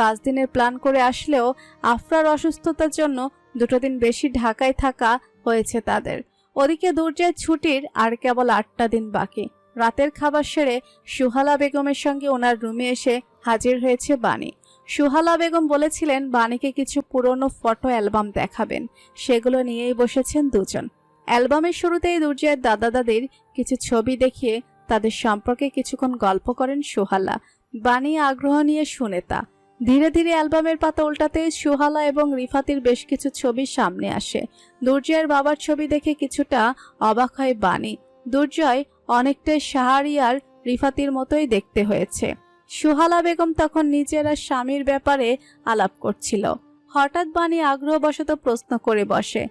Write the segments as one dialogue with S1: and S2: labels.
S1: 5 দিনের প্ল্যান করে আসলেও আফরার অসুস্থতার জন্য 2 দিন বেশি ঢাকায় থাকা হয়েছে তাদের। ওদিকে দুর্জয়ের ছুটির আর কেবল 8টা দিন বাকি। রাতের খাবার সেরে সুহালা বেগমের সঙ্গে ওনার রুমে এসে হাজির হয়েছে বাণী। সুহালা বেগম বলেছিলেন বাণীকে কিছু পুরনো ফটো অ্যালবাম দেখাবেন, সেগুলো নিয়েই বসেছেন দুজন। অ্যালবামের শুরুতেই দুর্জয়ের দাদা দাদির কিছু ছবি দেখিয়ে তাদের সম্পর্কে কিছুক্ষণ গল্প করেন সুহালা। বাণী আগ্রহ নিয়ে শুনে তা। ধীরে ধীরে অ্যালবামের পাতা উল্টাতে সুহালা এবং রিফাতির বেশ কিছু ছবি সামনে আসে। দুর্জয়ের বাবার ছবি দেখে কিছুটা অবাক হয় বাণী। দুর্জয় অনেকটাই শাহরিয়ার রিফাতির মতোই দেখতে হয়েছে। সুহালা বেগম তখন নিজের আর স্বামীর ব্যাপারে আলাপ করছিল। হঠাৎ বাণী আগ্রহবশত প্রশ্ন করে বসে,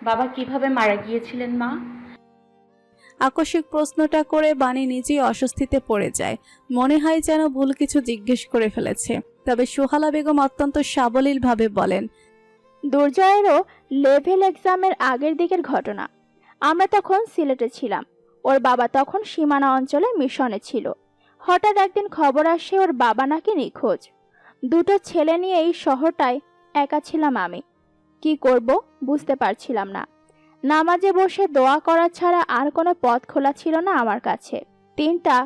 S2: বাবা কিভাবে মারা গিয়েছিলেন মা?
S1: আকস্মিক প্রশ্নটা করে বাণী নিজেই অস্বস্তিতে পড়ে যায়। মনে হয় যেন ভুল কিছু জিজ্ঞেস করে ফেলেছে। তবে সুহালা বেগম অত্যন্ত সাবলীলভাবে বলেন,
S3: দুর্জয়েরও লেভেল এক্সামের আগের দিকের ঘটনা। আমরা তখন সিলেটে ছিলাম, ওর বাবা তখন সীমানা অঞ্চলে মিশনে ছিল। হঠাৎ একদিন খবর আসে ওর বাবা নাকি নিখোঁজ। 2টো ছেলে নিয়ে এই শহরটায় একা ছিলাম আমি। কি করব বুঝতে পারছিলাম না। নামাজে বসে দোয়া করা ছাড়া আর কোনো পথ খোলা ছিল না আমার কাছে। 3টা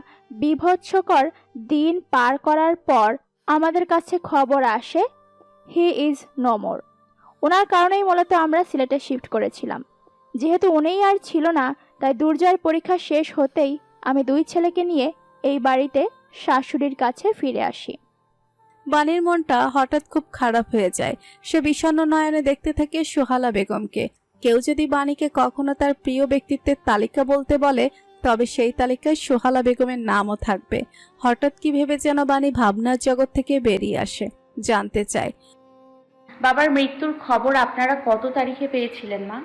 S3: বিভৎসকর দিন পার করার পর আমাদের কাছে খবর আসে হি ইজ নো মোর। ওনার কারণেই মূলত আমরা সিলেটে শিফট করেছিলাম। যেহেতু উনিই আর ছিল না, তাই দুর্জয়ের পরীক্ষা শেষ হতেই আমি 2 ছেলেকে নিয়ে এই বাড়িতে শাশুড়ির কাছে ফিরে আসি।
S1: বাণীর মনটা হঠাৎ খুব খারাপ হয়ে যায়। সে বিষণ্ণ নয়নে দেখতে থাকে সুহালা বেগমকে। কেউ যদি বাণীকে কখনো তার প্রিয় ব্যক্তিত্বের তালিকা বলতে বলে, তবে সেই তালিকায় সুহালা বেগমের নামও থাকবে। হঠাৎ কি ভেবে যেন বাণী ভাবনার জগৎ থেকে বেরিয়ে আসে। জানতে চায়,
S2: বাবার মৃত্যুর খবর আপনারা কত তারিখে পেয়েছিলেন মা?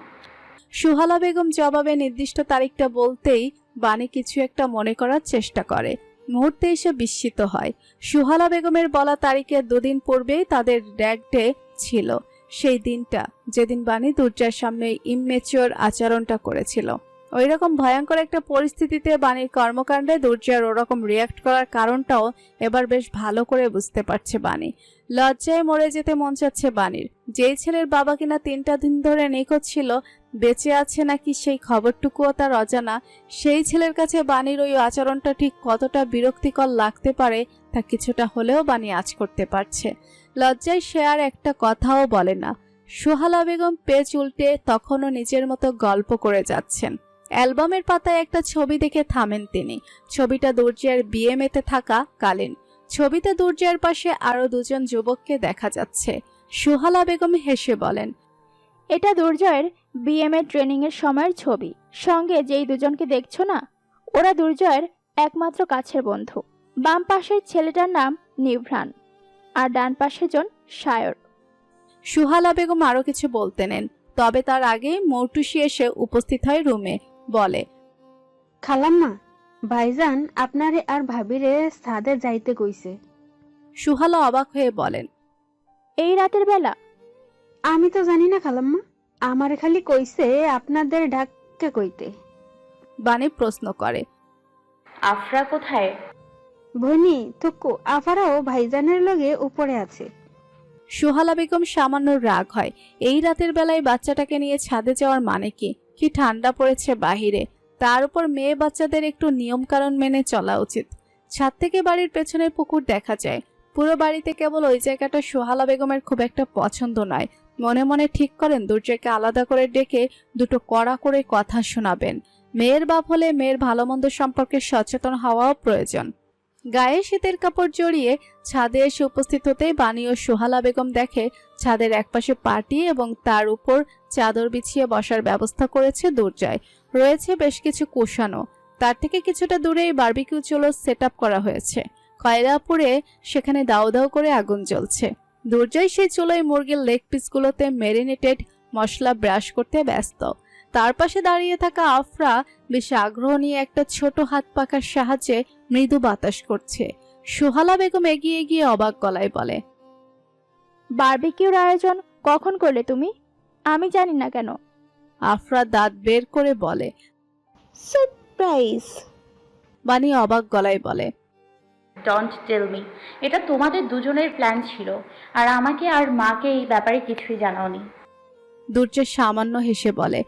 S1: সুহালা বেগম জবাবে নির্দিষ্ট তারিখটা বলতেই বাণী কিছু একটা মনে করার চেষ্টা করে। মুহূর্তে এসে বিস্মিত হয়। সুহালা বেগমের বলা তারিখের 2 দিন পূর্বেই তাদের ড্যাগ ডে ছিল। সেই দিনটা যেদিন বাণী দুর্জয়ের সামনে ইমমেচিওর আচরণটা করেছিল। ওই রকম ভয়ঙ্কর একটা পরিস্থিতিতে বাণীর কর্মকাণ্ডে দুর্জয়ের ওরকম রিয়াক্ট করার কারণটাও এবার বেশ ভালো করে বুঝতে পারছে বাণী। লজ্জায় মরে যেতে মন চাচ্ছে বাণীর। যেই ছেলের বাবা কিনা 3টা দিন ধরে নিখোঁজ ছিল, বেঁচে আছে নাকি সেই খবরটুকুও তার অজানা। সেই ছেলের কাছে বাণীর ওই আচরণটা ঠিক কতটা বিরক্তিকর লাগতে পারে তা কিছুটা হলেও বাণী আঁচ করতে পারছে। লজ্জায় সে আর একটা কথাও বলে না। সুহালা বেগম পেজ উল্টে তখনও নিজের মতো গল্প করে যাচ্ছেন। অ্যালবামের পাতায় একটা ছবি দেখে থামেন তিনি। ছবিটা দুর্জয়ের বিএমএতে থাকা কালীন। ছবিতে দুর্জয়ের পাশে আরো 2জন যুবককে দেখা যাচ্ছে। সুহালা বেগম হেসে বলেন,
S3: এটা দুর্জয়ের বিএমএ ট্রেনিং এর সময়ের ছবি। সঙ্গে যেই 2জনকে দেখছো না, ওরা দুর্জয়ের একমাত্র কাছের বন্ধু। বাম পাশের ছেলেটার নাম নিভ্রান, আর ডান পাশের জন সায়র।
S1: সুহালা বেগম আরো কিছু বলতে নেন, তবে তার আগে মৌটুসি এসে উপস্থিত হয় রুমে। বলে,
S4: খালাম্মা, ভাইজান আপনারে আর ভাবিরে ছাদে যাইতে কইছে।
S1: সুহালা অবাক হয়ে বলেন,
S3: এই রাতের বেলা?
S4: আমি তো জানি না খালাম্মা, আমারে খালি কইছে আপনাদের ডাকতে কইতে।
S1: বাণী প্রশ্ন করে,
S2: আফরা কোথায়?
S4: ভনি তুকু আফারাও ভাইজানের লগে উপরে আছে।
S1: সুহালা বেগম সামান্য রাগ হয়। এই রাতের বেলায় বাচ্চাটাকে নিয়ে ছাদে যাওয়ার মানে কি? কি ঠান্ডা পড়েছে বাহিরে। তার উপর মেয়ে বাচ্চাদের একটু নিয়ম কানুন মেনে চলা উচিত। ছাদ থেকে বাড়ির পেছনের পুকুর দেখা যায়। পুরো বাড়িতে কেবল ওই জায়গাটা সুহালা বেগমের খুব একটা পছন্দ নয়। মনে মনে ঠিক করেন দুর্জয়কে আলাদা করে ডেকে 2টো কড়া করে কথা শোনাবেন। মেয়ের বাপ হলে মেয়ের ভালো মন্দ সম্পর্কে সচেতন হওয়াও প্রয়োজন। গায়ে শীতের কাপড় জড়িয়ে ছাদে এসে উপস্থিত হতেই বাণী ও সুহালা বেগম দেখে ছাদের একপাশে পাটি এবং তার উপর চাদর বিছিয়ে বসার ব্যবস্থা করেছে দুর্জয়। রয়েছে বেশ কিছু কুশানো। তার থেকে কিছুটা দূরেই বারবিকিউ চুলো সেট আপ করা হয়েছে। কয়লা পুড়ে সেখানে দাউ দাউ করে আগুন জ্বলছে। দুর্জয় সেই চুলোয় মুরগির লেগ পিসগুলোতে ম্যারিনেটেড মশলা ব্রাশ করতে ব্যস্ত। তার পাশে দাঁড়িয়ে থাকা আফরা বেশ আগ্রহ নিয়ে একটা ছোট হাত পাখার সাহায্যে মৃদু বাতাস করছে। সুহালা বেগম এগিয়ে গিয়ে অবাক গলায় বলে,
S3: বারবিকিউর আয়োজন কখন করলে তুমি? আমি জানি না কেন।
S1: আফরা দাঁত বের করে বলে,
S4: সারপ্রাইজ।
S1: বাণী অবাক গলায় বলে,
S2: ডোন্ট টেল মি। এটা তোমাদের দুজনের প্ল্যান ছিল, আর আমাকে আর মাকে এই ব্যাপারে কিছুই জানাওনি।
S1: দুর্জয় সামান্য হেসে বলে।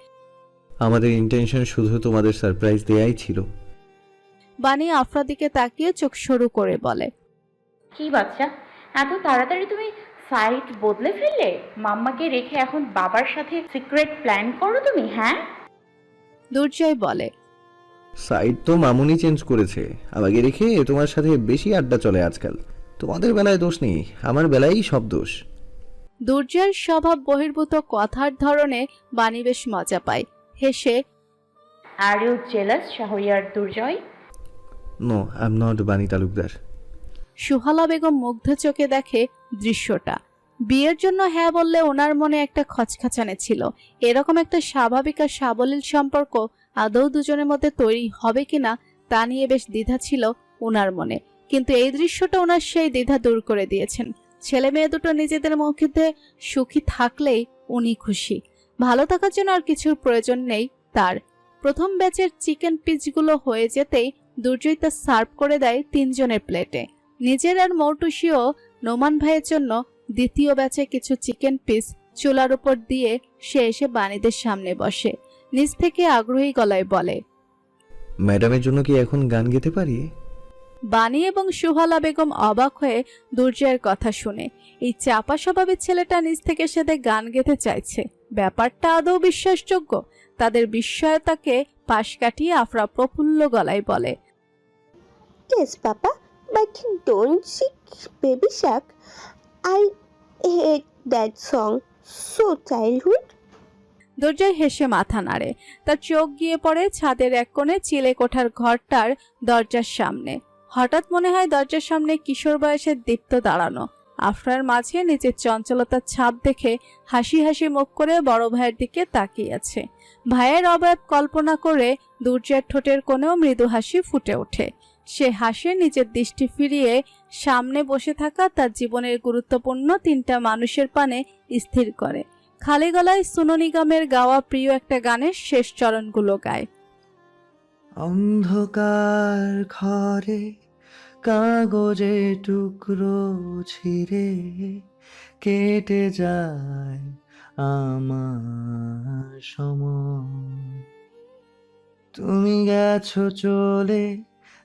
S5: আমাদের ইন্টেনশন শুধু তোমাদের সারপ্রাইজ দেয়াই ছিল।
S1: বানি আফরার দিকে তাকিয়ে চোখ সরু করে বলে।
S2: কি বাচ্চা, এত তাড়াতাড়ি তুমি সাইড বদলে ফেললে? মাম্মাকে রেখে এখন বাবার সাথে সিক্রেট প্ল্যান করো তুমি, হ্যাঁ?
S1: দুর্জয় বলে।
S5: সাইড তো মামুনি চেঞ্জ করেছে, আমাকে রেখে তোমার সাথে বেশি আড্ডা চলে আজকাল। তোমাদের বেলায় দোষ নেই, আমার বেলায়ই সব দোষ।
S1: দুর্জয়ের স্বভাব বহির্ভূত কথার ধরনে বানি বেশ মজা পায়। হেসে,
S2: are you jealous Shahriar Durjoy?
S5: No, I am not Bani Talukdar.
S1: সুহালা Begum মুগ্ধ চোখে দেখে দৃশ্যটা। বিয়ের জন্য হ্যাঁ বললে ওনার মনে একটা খচখাচানে ছিল। এরকম একটা স্বাভাবিক আর সাবলীল সম্পর্ক আদৌ দুজনের মধ্যে তৈরি হবে কিনা তা নিয়ে বেশ দ্বিধা ছিল ওনার মনে। কিন্তু এই দৃশ্যটা ওনার সেই দ্বিধা দূর করে দিয়েছেন। ছেলে মেয়ে দুটো নিজেদের মধ্যে সুখী থাকলেই উনি খুশি। ভালো থাকার জন্য আর কিছুর প্রয়োজন নেই তার। প্রথম ব্যাচের চিকেন পিসগুলো হয়ে যেতেই দুর্জয় তা সার্ভ করে দেয় 3 জনের প্লেটে। নিজের আর মৌটুসিও নোমান ভাইয়ের জন্য দ্বিতীয় ব্যাচে কিছু চিকেন পিস চুলার উপর দিয়ে সে এসে বাণীদের সামনে বসে। নিজ থেকে আগ্রহী গলায় বলে,
S5: ম্যাডামের জন্য কি এখন গান গেতে পারি?
S1: বাণী এবং সুহালা বেগম অবাক হয়ে দুর্জয়ের কথা শুনে। এই চাপা স্বভাবের ছেলেটা নিজ থেকে সাথে গান গেতে চাইছে, ব্যাপারটা আদৌ বিশ্বাসযোগ্য? তাদের বিস্ময়তাকে পাশ কাটিয়ে আফরা প্রফুল্ল গলায় বলে,
S6: Yes, Papa, but don't sing Baby Shark. I hate that song. So childhood.
S1: দুর্জয় হেসে মাথা নাড়ে। তার চোখ গিয়ে পড়ে ছাদের এক কোণে চিলে কোঠার ঘরটার দরজার সামনে। হঠাৎ মনে হয় দরজার সামনে কিশোর বয়সের দীপ্ত দাঁড়ানো। আফরার মাঝে নিজের চঞ্চলতার ছাপ দেখে হাসি হাসি মুখ করে বড় ভাইয়ের দিকে তাকিয়ে আছে। ভাইয়ের অবয়ব কল্পনা করে দুর্জয়ের ঠোঁটের কোণেও মৃদু হাসি ফুটে ওঠে। সে হাসে নিজের দৃষ্টি ফিরিয়ে সামনে বসে থাকা তার জীবনের গুরুত্বপূর্ণ 3টা মানুষের পানে স্থির করে। খালি গলায় সোনু নিগমের গাওয়া প্রিয় একটা গানের শেষ চরণগুলো গায়।
S7: অন্ধকার ঘরে কাগজে টুকরো ছিঁড়ে কেটে যায় আমার সময়। তুমি গেছো চলে,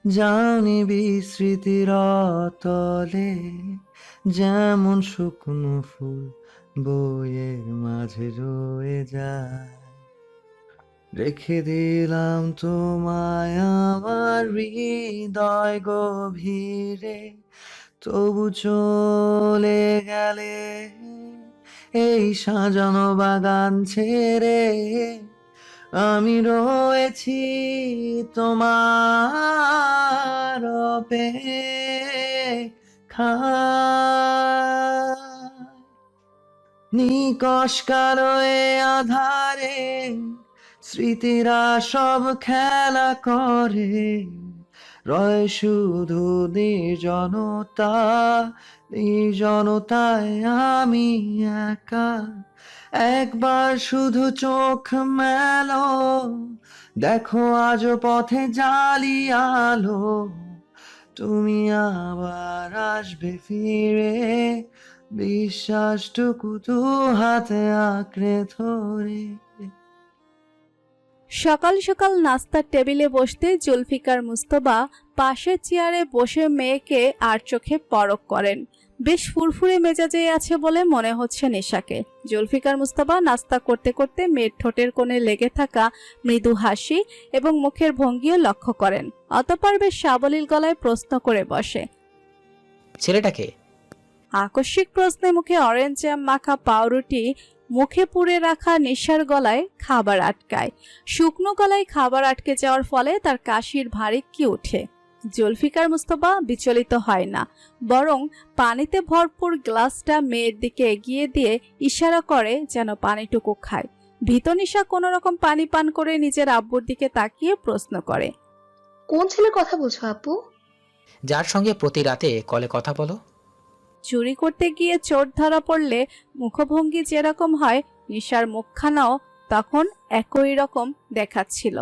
S7: যাওনি বিস্মৃতির তলে, যেমন শুকনো ফুল বইয়ের মাঝে রয়ে যায়। রেখে দিলাম তোমায় আমার হৃদয় গভীরে, তবু চলে গেলে এই সাজানো বাগান ছেড়ে। আমি রয়েছি তোমার অপেক্ষায়। নিকশ কালো এ আধারে স্মৃতিরা সব খেলা করে, রয় শুধু নির্জনতা, নির্জনতায় আমি একা। একবার শুধু চোখ মেলো, দেখো আজ পথে জালি আলো, তুমি আবার আসবে ফিরে, বিশ্বাসটুকু দু হাতে আঁকড়ে ধরে।
S1: সকাল সকাল নাস্তার টেবিলে বসতে জুলফিকার মুস্তফা পাশের চেয়ারে বসে মেয়েকে আর চোখে পরখ করেন। বেশ ফুরফুরে মেজাজে আছে বলে মনে হচ্ছে নিশাকে। জুলফিকার মুস্তফা নাস্তা করতে করতে মেয়ের ঠোঁটের কোণে লেগে থাকা মৃদু হাসি এবং মুখের ভঙ্গিও লক্ষ্য করেন। অতঃপর বেশ সাবলীল গলায় প্রশ্ন করে বসে,
S8: ছেলেটাকে?
S1: আকস্মিক প্রশ্নে মুখে অরেঞ্জ জ্যাম মাখা পাউরুটি মুখে পুড়ে রাখা নিশার গলায় খাবার আটকায়। শুকনো গলায় খাবার আটকে যাওয়ার ফলে তার কাশির ভারিক্কি ওঠে। জুলফিকার মুস্তফা বিচলিত হয় না, বরং পানিতে ভরপুর গ্লাসটা মেয়ের দিকে এগিয়ে দিয়ে ইশারা করে যেন পানিটুকু খায়। ভীত নিশা কোনো রকম পানি পান করে নিজের আব্বুর দিকে তাকিয়ে প্রশ্ন করে,
S9: কোন ছেলের কথা বলছো আপু?
S8: যার সঙ্গে প্রতি রাতে কলে কথা বলো।
S1: চুরি করতে গিয়ে চোর ধরা পড়লে মুখভঙ্গি যেরকম হয়, নিশার মুখখানাও তখন একই রকম দেখাচ্ছিল।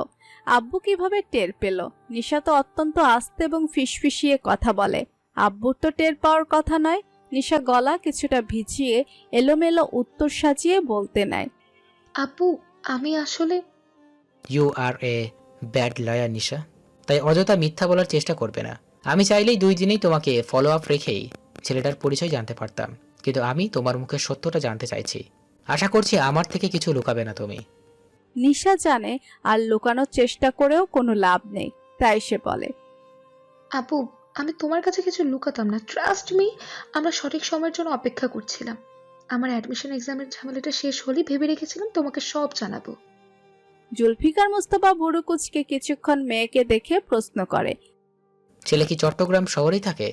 S1: আব্বু কিভাবে টের পেল? নিশা তো অত্যন্ত আস্তে এবং ফিসফিসিয়ে কথা বলে। আব্বুর তো টের পাওয়ার কথা নয়। নিশা গলা কিছুটা ভিজিয়ে এলোমেলো উত্তর সাজিয়ে বলতে নেয়।
S9: আপু, আমি আসলে
S8: you are a bad lawyer Nisha, তাই অযথা মিথ্যা বলার চেষ্টা করবে না। আমি চাইলেই 2 দিনেই তোমাকে ফলো আপ রেখেই ছেলেটার পরিচয় জানতে পারতাম, কিন্তু আমি তোমার মুখের সত্যটা জানতে চাইছি। আশা করছি আমার থেকে কিছু লুকাবে না তুমি।
S1: নিশা জানে আর লুকানোর চেষ্টা করেও কোনো লাভ নেই, তাই সে বলে।
S9: আপু, আমি তোমার কাছে কিছু লুকাতাম না, ট্রাস্ট মি। আমরা সঠিক সময়ের জন্য অপেক্ষা করছিলাম। আমার অ্যাডমিশন এক্সামের ঝামেলাটা শেষ হলেই ভেবে রেখেছিলাম তোমাকে সব জানাবো।
S1: জুলফিকার মুস্তাফা বুড়ো কুচকে কিছুক্ষণ মেয়েকে দেখে প্রশ্ন করে।
S8: ছেলে কি চট্টগ্রাম শহরেই থাকে?